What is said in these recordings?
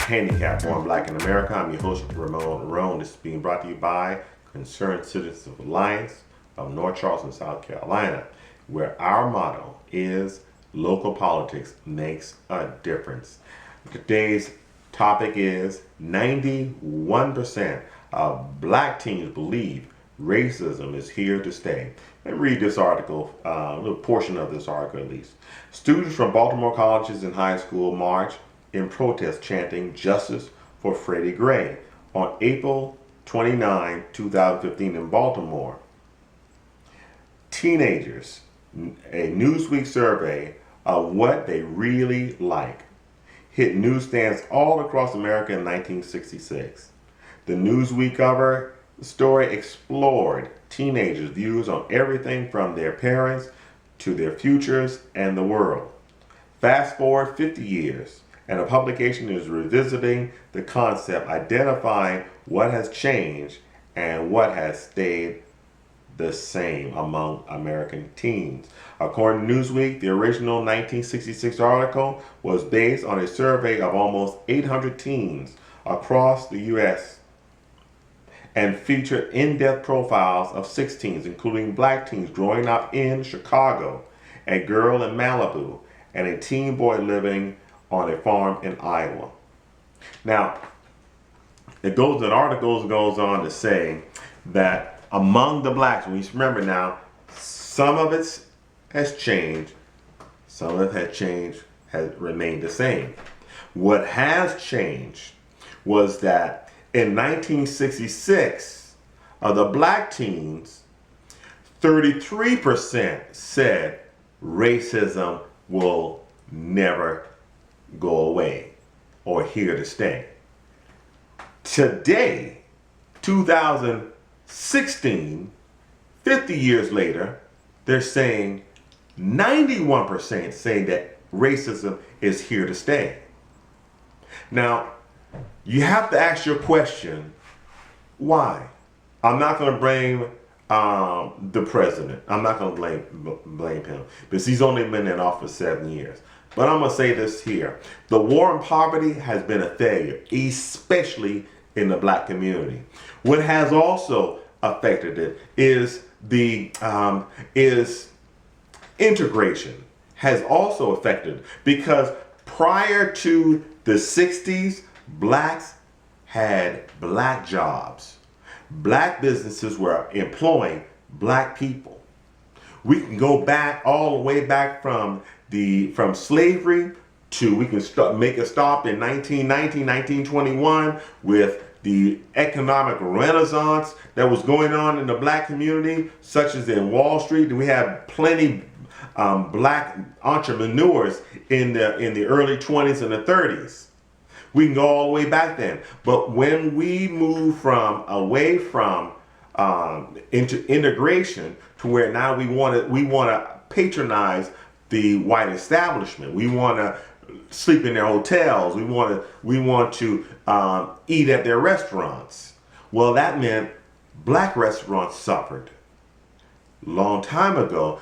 Handicap, Born Black in America. I'm your host, Ramon Roan. This is being brought to you by Concerned Citizens Alliance of North Charleston, South Carolina, where our motto is local politics makes a difference. Today's topic is 91% of black teens believe racism is here to stay. And read this article, a little portion of this article at least. Students from Baltimore colleges and high school march in protest chanting justice for Freddie Gray on April 29, 2015 in Baltimore. Teenagers, a Newsweek survey of what they really like, hit newsstands all across America in 1966. The Newsweek cover story explored teenagers' views on everything from their parents to their futures and the world. Fast forward 50 years, and a publication is revisiting the concept, identifying what has changed and what has stayed the same among American teens. According to Newsweek, the original 1966 article was based on a survey of almost 800 teens across the U.S. and featured in-depth profiles of 6 teens, including black teens growing up in Chicago, a girl in Malibu, and a teen boy living on a farm in Iowa. Now, the article goes on to say that among the blacks, we remember now, some of it has changed, some of it has remained the same. What has changed was that in 1966, of the black teens, 33% said racism will never go away or here to stay. Today, 2016, 50 years later, they're saying 91% saying that racism is here to stay. Now, you have to ask your question, why? I'm not going to blame the president. I'm not going to blame him because he's only been in office 7 years. But I'm going to say this here. The war on poverty has been a failure, especially in the black community. What has also affected it is integration has also affected, because prior to the 60s, blacks had black jobs. Black businesses were employing black people. We can go back all the way back from slavery to, we can make a stop in 1919, 1921 with the economic renaissance that was going on in the black community, such as in Wall Street. We have plenty black entrepreneurs in the early 20s and the 30s. We can go all the way back then. But when we move away from into integration to where now we want to patronize the white establishment. We want to sleep in their hotels. We want to eat at their restaurants. Well, that meant black restaurants suffered. Long time ago,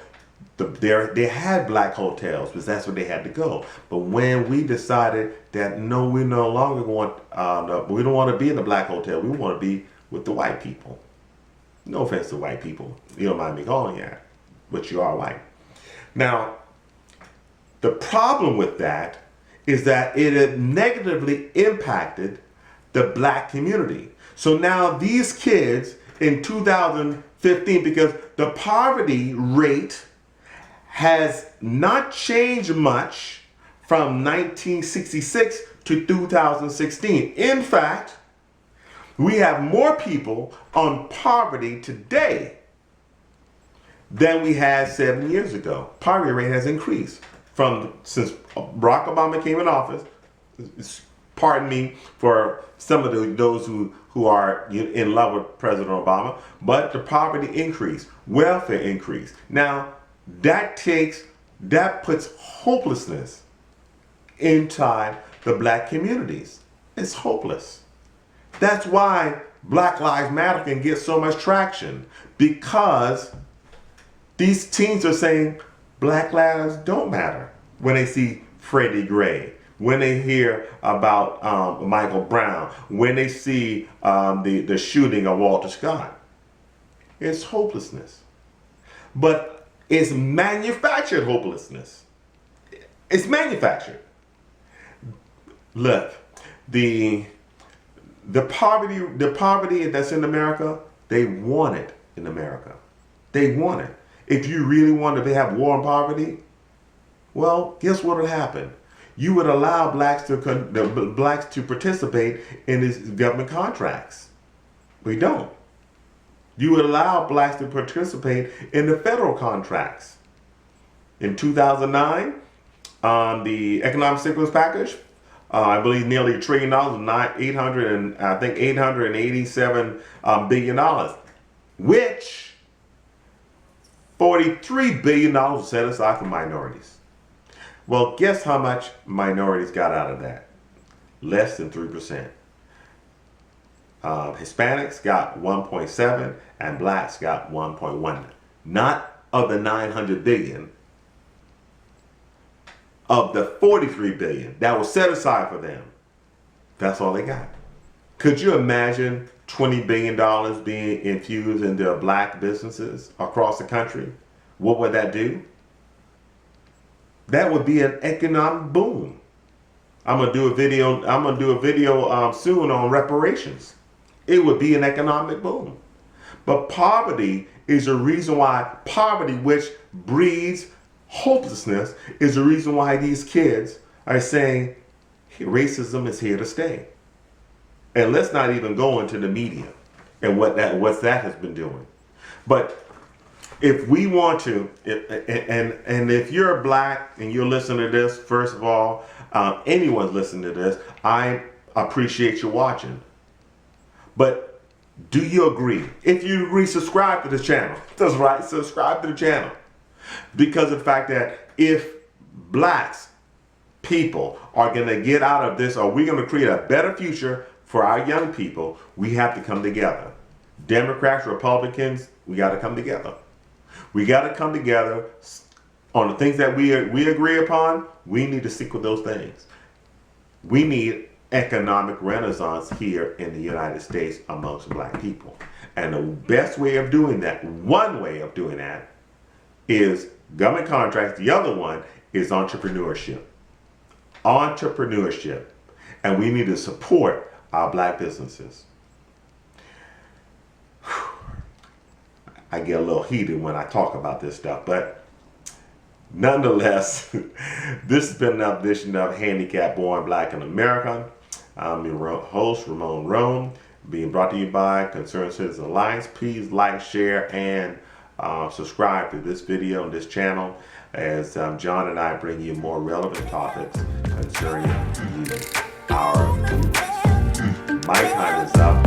they had black hotels because that's where they had to go. But when we decided that no, we no longer want, we don't want to be in the black hotel. We want to be with the white people. No offense to white people. You don't mind me calling you that, but you are white. Now, the problem with that is that it had negatively impacted the black community. So now these kids in 2015, because the poverty rate has not changed much from 1966 to 2016. In fact, we have more people on poverty today than we had 7 years ago. Poverty rate has increased since Barack Obama came in office. Pardon me for some of those who are in love with President Obama, but the poverty increased, welfare increased. Now, that puts hopelessness inside the black communities. It's hopeless. That's why Black Lives Matter can get so much traction, because these teens are saying Black lives don't matter when they see Freddie Gray, when they hear about Michael Brown, when they see the shooting of Walter Scott. It's hopelessness. But it's manufactured hopelessness. It's manufactured. Look, the poverty that's in America, they want it in America. They want it. If you really want to have war and poverty, well, guess what would happen? You would allow blacks to participate in these government contracts. We don't. You would allow blacks to participate in the federal contracts. In 2009, the economic stimulus package, I believe nearly $1 trillion, $887 billion, which $43 billion was set aside for minorities. Well, guess how much minorities got out of that? Less than 3%. Hispanics got 1.7 and blacks got 1.1. Not of the 900 billion, of the 43 billion that was set aside for them. That's all they got. Could you imagine $20 billion being infused into black businesses across the country? What would that do? That would be an economic boom. I'm gonna do a video soon on reparations. It would be an economic boom. But poverty is a reason why, poverty which breeds hopelessness, is the reason why these kids are saying racism is here to stay. And let's not even go into the media and what that has been doing. But if we want to, if you're black and you're listening to this, first of all, anyone's listening to this, I appreciate you watching. But do you agree? If you agree, subscribe to the channel. That's right, subscribe to the channel. Because of the fact that if blacks, people, are going to get out of this, or we're going to create a better future for our young people, we have to come together. Democrats, Republicans, we got to come together. We got to come together on the things that we agree upon. We need to stick with those things. We need economic renaissance here in the United States amongst black people. And the best way of doing that, one way of doing that, is government contracts. The other one is entrepreneurship. Entrepreneurship. And we need to support our black businesses. I get a little heated when I talk about this stuff, but nonetheless, this has been another edition of Handicapped Born Black in America. I'm your host, Ramon Roan, being brought to you by Concerned Citizens Alliance. Please like, share, and subscribe to this video and this channel as John and I bring you more relevant topics concerning you, our youth. My time is up.